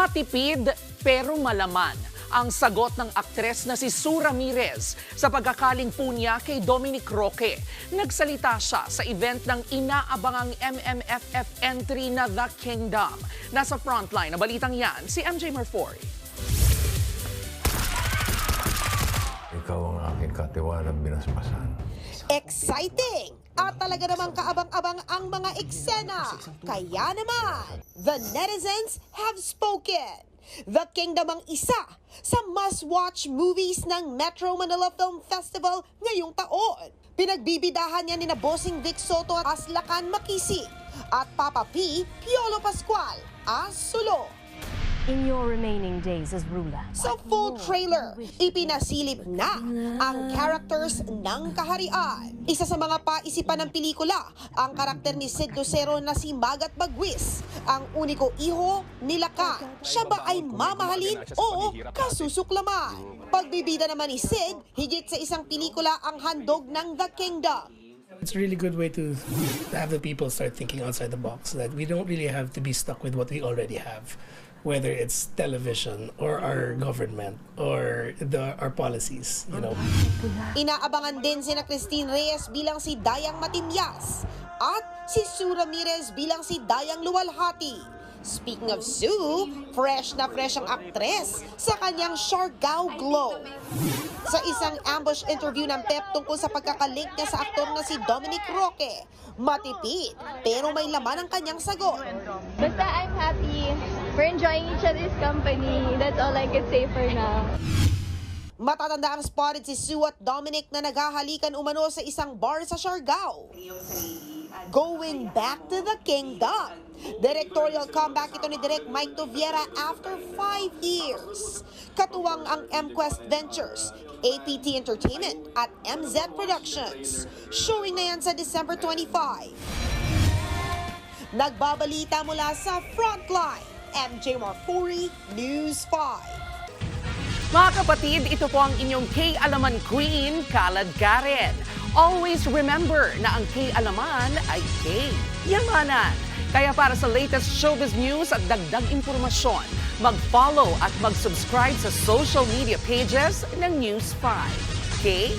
Matipid pero malaman ang sagot ng aktres na si Sue Ramirez sa pagkakaling po niya kay Dominic Roque. Nagsalita siya sa event ng inaabangang MMFF entry na The Kingdom. Nasa frontline na balitang yan, si MJ Marfori. Ikaw ang aking katiwalang binasbasan. Exciting! At talaga namang kaabang-abang ang mga eksena. Kaya naman, the netizens have spoken. The Kingdom ang isa sa must-watch movies ng Metro Manila Film Festival ngayong taon. Pinagbibidahan niya ni na Bossing Vic Soto at Aslakan Makisig at Papa P. Piolo Pascual as Sulo. In your remaining days as ruler. Sa full trailer, ipinasilip na ang characters ng kaharian. Isa sa mga paisipan ng pelikula, ang karakter ni Sid Lucero na si Magat Bagwis, ang uniko iho ni Lakan. Siya ba ay mamahalin o kasusuklaman? Pagbibida naman ni Sid, higit sa isang pelikula ang handog ng The Kingdom. It's a really good way to have the people start thinking outside the box, so that we don't really have to be stuck with what we already have, whether it's television or our government or our policies, you know. Inaabangan din sina Christine Reyes bilang si Dayang Matimyas at si Sue Ramirez bilang si Dayang Luwalhati. Speaking of Sue, fresh na fresh ang aktres sa kanyang Siargao glow. Sa isang ambush interview ng Pep tungkol sa pagkakalink niya sa aktor na si Dominic Roque, matipid pero may laman ang kanyang sagot. Basta I'm happy. We're enjoying each other's company. That's all I can say for now. Matatanda ang spotted si Sue at Dominic na naghahalikan umano sa isang bar sa Siargao. Going back to the Kingdom. Directorial comeback ito ni Direk Mike Toviera after 5 years. Katuwang ang MQuest Ventures, APT Entertainment at MZ Productions. Showing na yan sa December 25. Nagbabalita mula sa Frontline, MJ Marfori, News 5. Mga kapatid, ito po ang inyong K-Alaman Queen, Kalad Karen. Always remember na ang K-Alaman ay K-Yamanan. Kaya para sa latest showbiz news at dagdag impormasyon, mag-follow at mag-subscribe sa social media pages ng News 5. Okay?